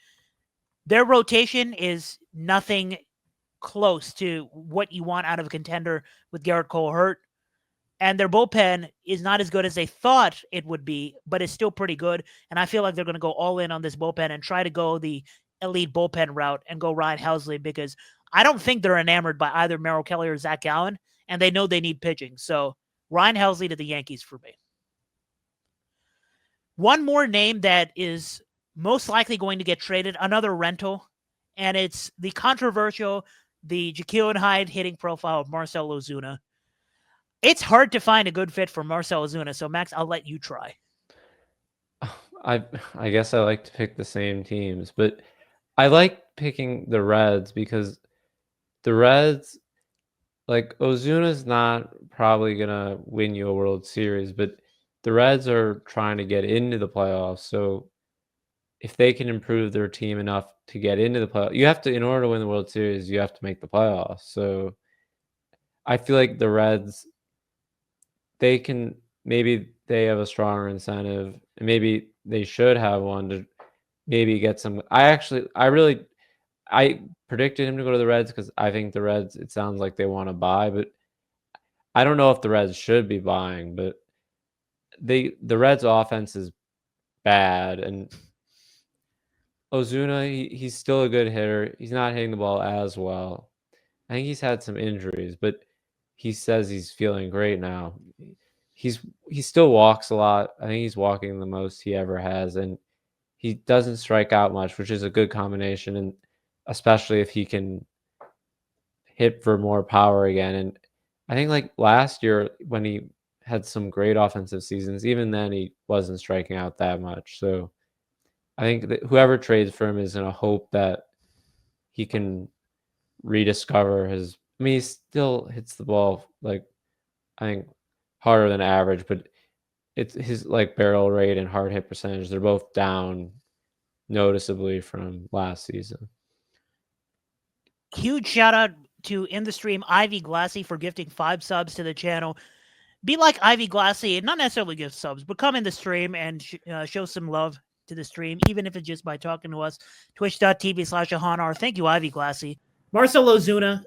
their rotation is nothing close to what you want out of a contender with Garrett Cole hurt. And their bullpen is not as good as they thought it would be, but it's still pretty good. And I feel like they're going to go all in on this bullpen and try to go the elite bullpen route and go Ryan Helsley, because I don't think they're enamored by either Merrill Kelly or Zach Gallen, and they know they need pitching. So Ryan Helsley to the Yankees for me. One more name that is most likely going to get traded, another rental, and it's the controversial, the Jekyll and Hyde hitting profile of Marcell Ozuna. It's hard to find a good fit for Marcell Ozuna, so Max, I'll let you try. I guess I like to pick the same teams, but I like picking the Reds because the Reds, like Ozuna's not probably gonna win you a World Series, but the Reds are trying to get into the playoffs. So if they can improve their team enough to get into the playoffs, you have to, in order to win the World Series, you have to make the playoffs. So I feel like the Reds, maybe they have a stronger incentive, and maybe they should have one to maybe get some. I predicted him to go to the Reds because I think the Reds, it sounds like they want to buy, but I don't know if the Reds should be buying, but the Reds offense is bad, and Ozuna, he's still a good hitter. He's not hitting the ball as well. I think he's had some injuries, but he says he's feeling great now. He still walks a lot. I think he's walking the most he ever has, and he doesn't strike out much, which is a good combination, and especially if he can hit for more power again. And I think like last year when he had some great offensive seasons, even then he wasn't striking out that much. So I think that whoever trades for him is going to hope that he can rediscover his. I mean, he still hits the ball like I think harder than average, but it's his like barrel rate and hard hit percentage. They're both down noticeably from last season. Huge shout out to in the stream Ivy Glassy for gifting 5 subs to the channel. Be like Ivy Glassy and not necessarily give subs, but come in the stream and show some love to the stream, even if it's just by talking to us. Twitch.tv/Ahanar. Thank you, Ivy Glassy. Marcell Ozuna.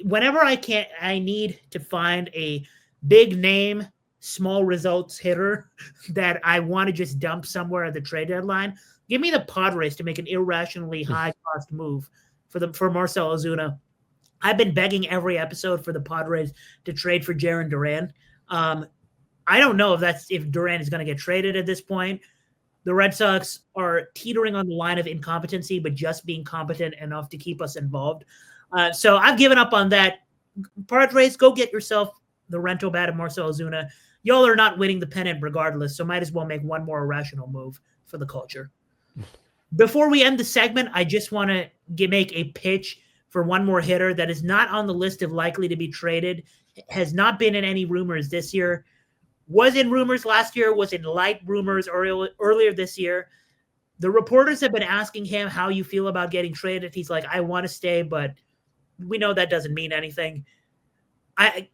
Whenever I need to find a big name, small results hitter that I want to just dump somewhere at the trade deadline, give me the Padres to make an irrationally high cost move for Marcell Ozuna. I've been begging every episode for the Padres to trade for Jarren Duran. I don't know if Duran is going to get traded at this point. The Red Sox are teetering on the line of incompetency, but just being competent enough to keep us involved. So I've given up on that. Padres, go get yourself the rental bat of Marcell Ozuna. Y'all are not winning the pennant regardless, so might as well make one more irrational move for the culture. Before we end the segment, I just want to make a pitch for one more hitter that is not on the list of likely to be traded, has not been in any rumors this year, was in rumors last year, was in light rumors earlier this year. The reporters have been asking him how you feel about getting traded. He's like, I want to stay, but we know that doesn't mean anything.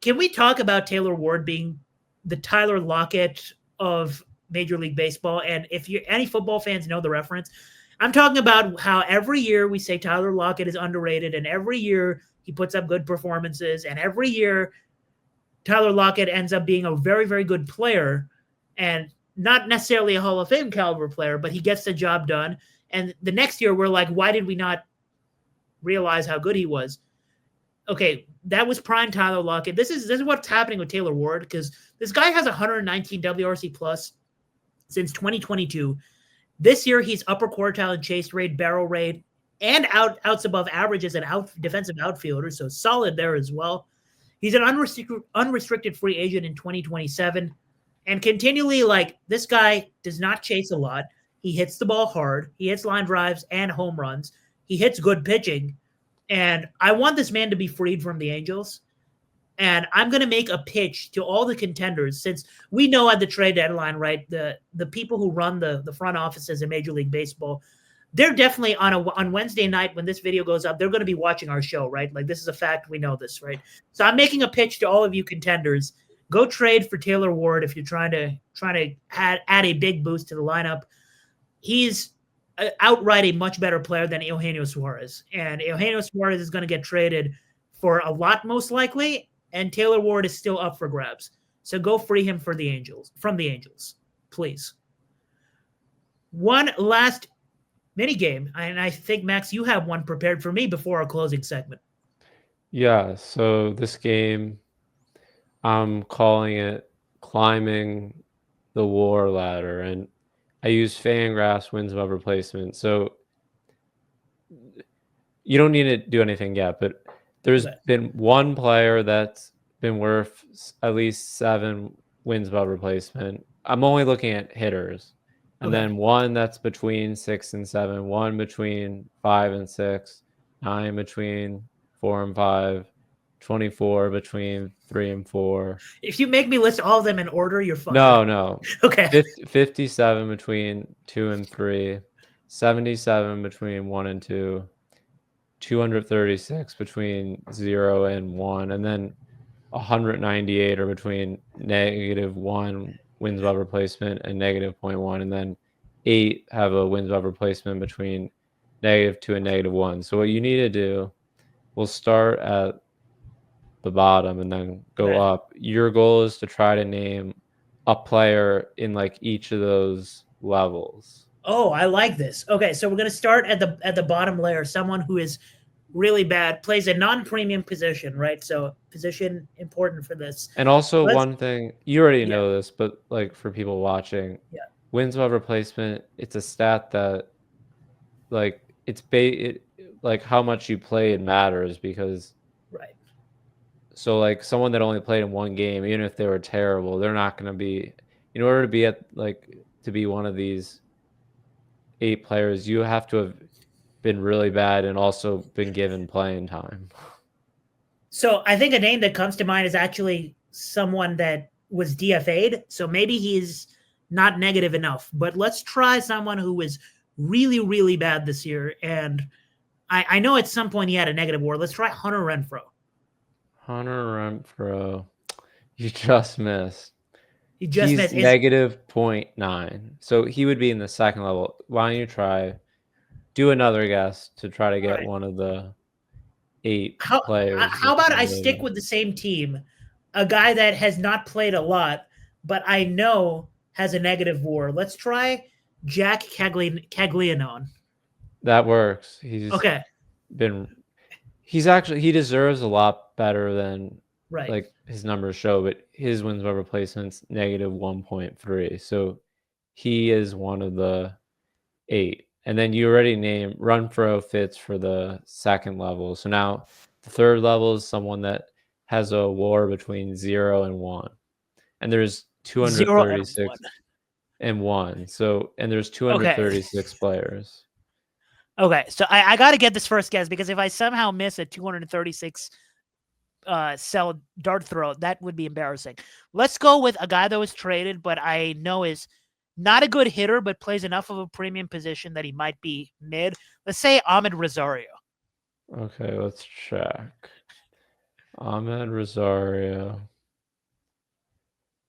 Can we talk about Taylor Ward being the Tyler Lockett of Major League Baseball? And if any football fans know the reference, I'm talking about how every year we say Tyler Lockett is underrated, and every year he puts up good performances, and every year Tyler Lockett ends up being a very, very good player, and not necessarily a Hall of Fame caliber player, but he gets the job done. And the next year we're like, why did we not realize how good he was? Okay, that was prime Tyler Lockett. This is what's happening with Taylor Ward, because this guy has 119 WRC plus since 2022. This year, he's upper quartile in chase rate, barrel rate, and outs above average as an defensive outfielder, so solid there as well. He's an unrestricted free agent in 2027, and continually, this guy does not chase a lot. He hits the ball hard. He hits line drives and home runs. He hits good pitching, and I want this man to be freed from the Angels. And I'm going to make a pitch to all the contenders, since we know at the trade deadline, right, the people who run the front offices in Major League Baseball, they're definitely on Wednesday night when this video goes up, they're going to be watching our show, right? Like this is a fact. We know this, right? So I'm making a pitch to all of you contenders. Go trade for Taylor Ward if you're trying to add a big boost to the lineup. He's outright a much better player than Eugenio Suarez, and Eugenio Suarez is going to get traded for a lot most likely, and Taylor Ward is still up for grabs. So go free him for the Angels from the Angels, please. One last mini game, and I think Max, you have one prepared for me before our closing segment. Yeah, so this game, I'm calling it climbing the war ladder, and I use Fangraphs wins above replacement. So you don't need to do anything yet, but there's Okay. been one player that's been worth at least 7 wins above replacement. I'm only looking at hitters. And Okay. then one that's between 6 and 7, one between 5 and 6, 9 between 4 and 5, 24 between 3 and 4. If you make me list all of them in order, you're fired. No. Okay. 57 between 2 and 3, 77 between 1 and 2, 236 between 0 and 1, and then 198 are between -1 wins above replacement and -0.1, and then 8 have a wins above replacement between -2 and -1. So what you need to do, we'll start at the bottom and then go Okay. up. Your goal is to try to name a player in like each of those levels. Oh, I like this. Okay, so we're gonna start at the bottom layer. Someone who is really bad plays a non-premium position, right? So position important for this. And also Let's one thing, you already yeah, know this, but like for people watching, yeah, wins above replacement, it's a stat that like like how much you played matters because right. so like someone that only played in one game, even if they were terrible, they're not going to be in order to be at like to be one of these 8 players, you have to have been really bad and also been given playing time. So I think a name that comes to mind is actually someone that was DFA'd. So maybe he's not negative enough. But let's try someone who was really, really bad this year. And I know at some point he had a negative war. Let's try Hunter Renfro. Hunter Renfro, you just missed. He just He's missed his -0.9. So he would be in the second level. Why don't you do another guess to try to all get right. one of the 8 How players how that about you I really stick know. with the same team, a guy that has not played a lot, but I know has a negative war. Let's try Jack Caglianone. That works. Okay, Been he deserves a lot better than right. like his numbers show, but his wins by replacements -1.3. So he is one of the 8. And then you already named Renfro fits for the second level. So now the third level is someone that has a war between 0 and 1. And there's 0 and 1. 236 and 1. So and there's Okay. 236 players. Okay. So I got to get this first guess because if I somehow miss a 236 cell dart throw, that would be embarrassing. Let's go with a guy that was traded, but I know is not a good hitter, but plays enough of a premium position that he might be mid. Let's say Ahmed Rosario. Okay, let's check. Ahmed Rosario.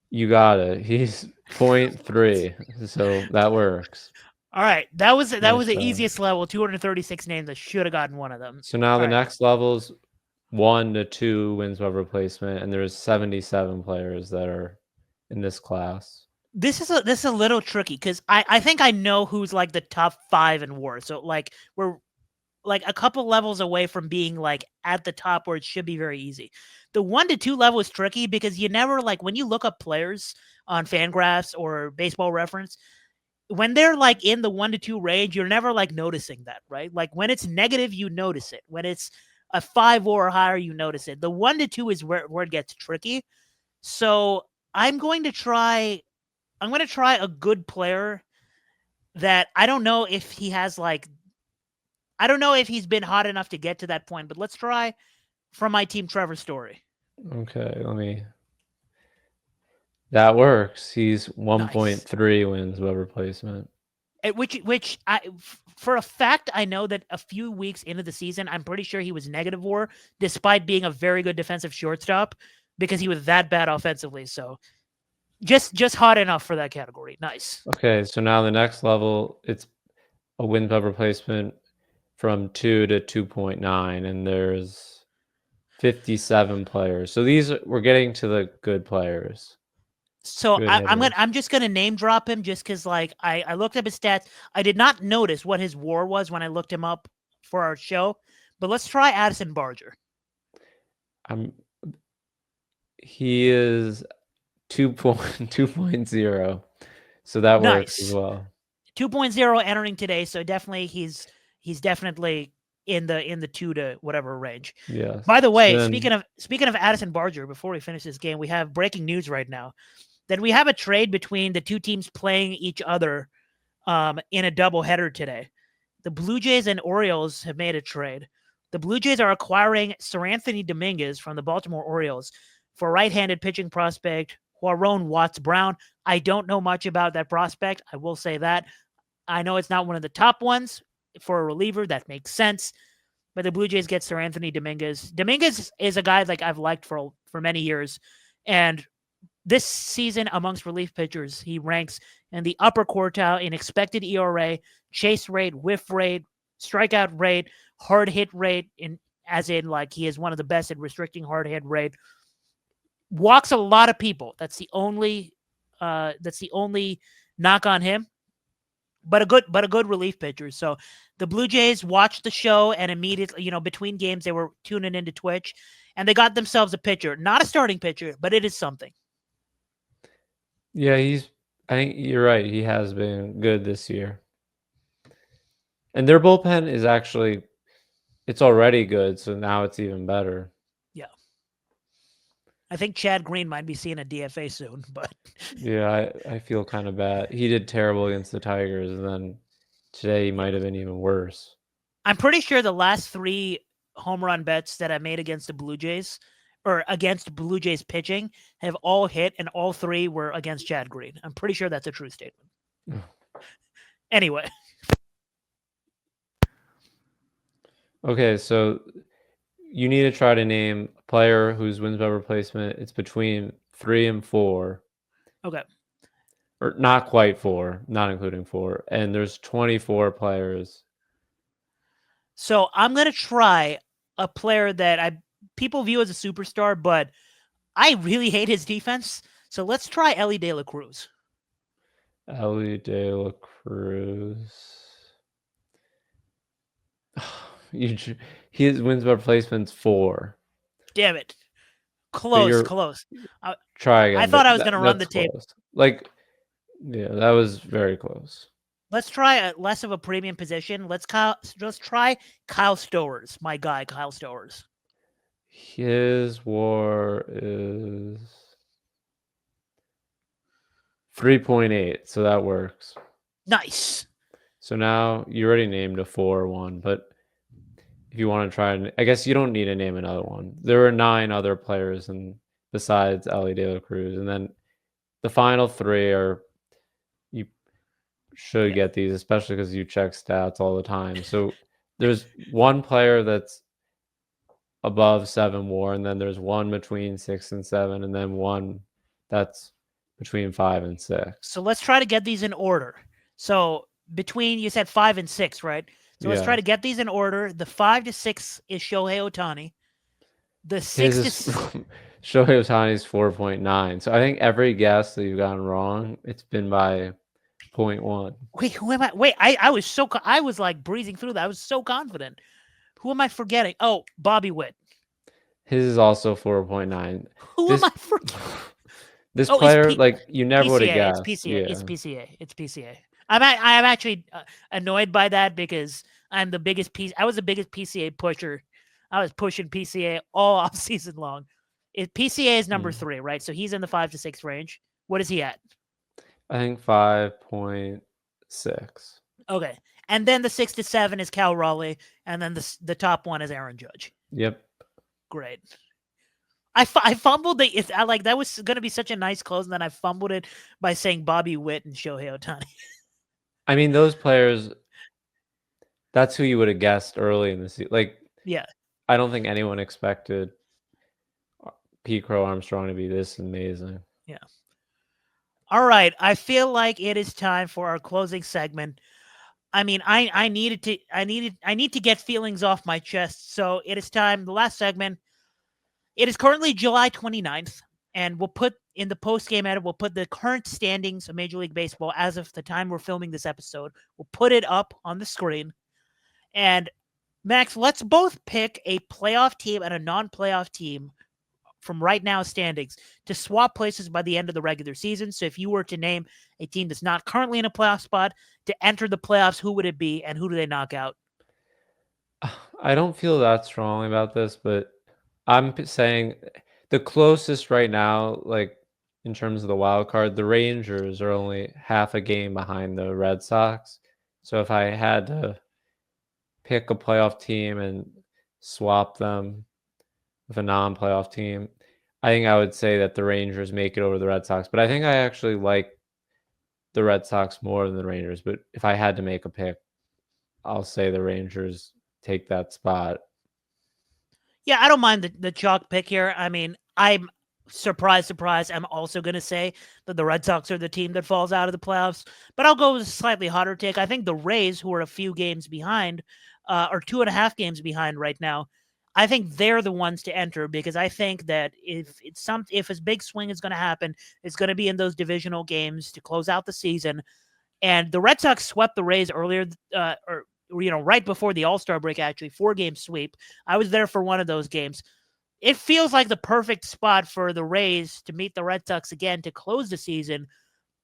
You got it. He's 0.3, so that works. All right, that was Nice the job. easiest level. 236 names. I should have gotten one of them. So now All the right, next levels 1 to 2 wins by replacement, and there's 77 players that are in this class. this is a little tricky because I think I know who's like the top 5 in war. So like we're like a couple levels away from being like at the top where it should be very easy. The 1 to 2 level is tricky because you never like when you look up players on Fangraphs or Baseball Reference, when they're like in the 1 to 2 range, you're never like noticing that, right? Like when it's negative, you notice it. When it's a 5 or higher, you notice it. The 1 to 2 is where it gets tricky. So I'm going to try. I'm going to try a good player that I don't know if he has like. I don't know if he's been hot enough to get to that point, but let's try from my team, Trevor Story. Okay, that works. He's Nice. 1.3 wins by replacement. Which for a fact, I know that a few weeks into the season, I'm pretty sure he was negative WAR, despite being a very good defensive shortstop, because he was that bad offensively. So just hot enough for that category. Nice. Okay, so now the next level, it's a wins above replacement from 2 to 2.9, and there's 57 players. So we're getting to the good players, So good hitters. I'm just gonna name drop him just because like I looked up his stats. I did not notice what his WAR was when I looked him up for our show. But let's try Addison Barger. I'm he is 2.0, so that works as Nice. well. 2.0 entering today, so definitely he's definitely in the 2 to whatever range. Yes. By the So way, then speaking of Addison Barger, before we finish this game, we have breaking news right now that we have a trade between the two teams playing each other in a doubleheader today. The Blue Jays and Orioles have made a trade. The Blue Jays are acquiring Sir Anthony Dominguez from the Baltimore Orioles for right-handed pitching prospect Juaron Watts Brown. I don't know much about that prospect. I will say that. I know it's not one of the top ones for a reliever. That makes sense. But the Blue Jays get Sir Anthony Dominguez. Dominguez is a guy like I've liked for many years, and this season amongst relief pitchers, he ranks in the upper quartile in expected ERA, chase rate, whiff rate, strikeout rate, hard hit rate, as in like he is one of the best at restricting hard hit rate. Walks a lot of people. That's the only knock on him. But a good relief pitcher. So the Blue Jays watched the show and immediately, between games they were tuning into Twitch and they got themselves a pitcher. Not a starting pitcher, but it is something. yeah, I think you're right. He has been good this year. And their bullpen is actually it's already good, so now it's even better. Yeah. I think Chad Green might be seeing a DFA soon, but Yeah, I feel kind of bad. He did terrible against the Tigers, and then today he might have been even worse. I'm pretty sure the last 3 home run bets that I made against the Blue Jays or against Blue Jays pitching have all hit, and all 3 were against Chad Green. I'm pretty sure that's a true statement. Anyway. Okay, so you need to try to name a player whose wins by replacement. It's between 3 and 4. Okay. Or not quite 4, not including 4. And there's 24 players. So I'm gonna try a player that people view as a superstar, but I really hate his defense. So let's try Ellie De La Cruz. Ellie De La Cruz. His wins by replacement's 4. Damn it. But Close. try again. I thought I was going to run the That's tape. close. Like, yeah, that was very close. Let's try less of a premium position. Let's try Kyle Stowers, my guy, Kyle Stowers. His WAR is 3.8, so that works. Nice. So now you already named a 4-1, but if you want to try, I guess you don't need to name another one. There are 9 other players besides Ellie De La Cruz, and then the final 3 are you should get these, especially because you check stats all the time. So there's one player that's above 7 WAR, and then there's one between 6 and 7, and then one that's between 5 and 6. So let's try to get these in order. So between, you said 5 and 6, right? So let's try to get these in order. The 5 to 6 is Shohei Ohtani. The 6 to Shohei Ohtani's 4.9. So I think every guess that you've gotten wrong, it's been by 0.1. Wait, who am I? Wait, I was like breezing through that. I was so confident. Who am I forgetting? Oh, Bobby Witt. His is also 4.9. Who am I forgetting? This player, you never would have guessed. It's PCA. Yeah. It's PCA. I'm actually annoyed by that because I was the biggest PCA pusher. I was pushing PCA all off season long. PCA is number 3, right? So he's in the 5 to 6 range. What is he at? I think 5.6. Okay. And then the 6 to 7 is Cal Raleigh, and then the top one is Aaron Judge. Yep. Great. I fumbled it. That was going to be such a nice close, and then I fumbled it by saying Bobby Witt and Shohei Ohtani. I mean, those players, that's who you would have guessed early in the season. Like, Yeah. I don't think anyone expected Pete Crow Armstrong to be this amazing. Yeah. All right. I feel like it is time for our closing segment. I mean, I need to get feelings off my chest. So it is time. The last segment. It is currently July 29th, and we'll put in the post game edit, we'll put the current standings of Major League Baseball as of the time we're filming this episode. We'll put it up on the screen. And Max, let's both pick a playoff team and a non-playoff team from right now standings to swap places by the end of the regular season. So if you were to name a team that's not currently in a playoff spot to enter the playoffs, who would it be and who do they knock out? I don't feel that strongly about this, but saying the closest right now, like in terms of the wild card, the Rangers are only half a game behind the Red Sox. So if I had to pick a playoff team and swap them with a non-playoff team, I think I would say that the Rangers make it over the Red Sox. But I think I actually like the Red Sox more than the Rangers. But if I had to make a pick, I'll say the Rangers take that spot. Yeah, I don't mind the chalk pick here. I mean, I'm surprise. I'm also going to say that the Red Sox are the team that falls out of the playoffs, but I'll go with a slightly hotter take. I think the Rays, who are a few games behind, or 2.5 games behind right now, I think they're the ones to enter because I think that if a big swing is going to happen, it's going to be in those divisional games to close out the season. And the Red Sox swept the Rays earlier, or right before the All-Star break, actually, 4-game sweep. I was there for one of those games. It feels like the perfect spot for the Rays to meet the Red Sox again to close the season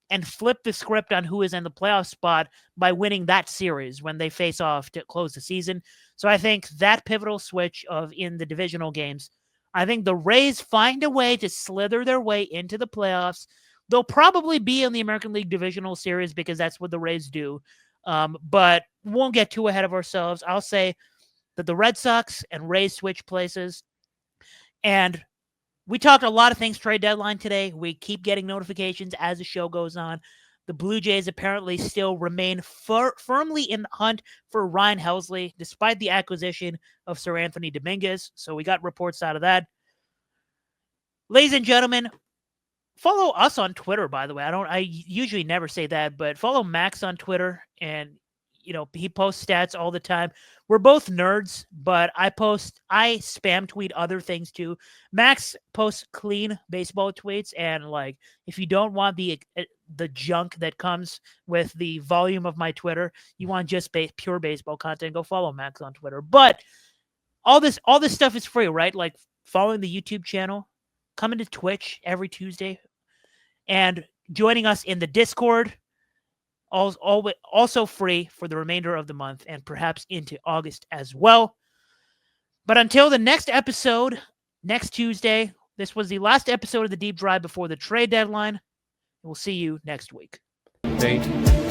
and flip the script on who is in the playoff spot by winning that series when they face off to close the season. So I think that pivotal switch of in the divisional games, I think the Rays find a way to slither their way into the playoffs. They'll probably be in the American League Divisional Series because that's what the Rays do. But won't get too ahead of ourselves. I'll say that the Red Sox and Rays switch places. And we talked a lot of things trade deadline today. We keep getting notifications as the show goes on. The Blue Jays apparently still remain firmly in the hunt for Ryan Helsley, despite the acquisition of Sir Anthony Dominguez. So we got reports out of that. Ladies and gentlemen, follow us on Twitter, by the way. I usually never say that, but follow Max on Twitter, and he posts stats all the time. We're both nerds, but I spam tweet other things too. Max posts clean baseball tweets, and like if you don't want the junk that comes with the volume of my Twitter, you want just pure baseball content, go follow Max on Twitter. But all this stuff is free, right? Like following the YouTube channel, coming to Twitch every Tuesday, and joining us in the Discord, also free for the remainder of the month and perhaps into August as well. But until the next episode, next Tuesday, this was the last episode of the Deep Drive before the trade deadline. We'll see you next week. Thank you.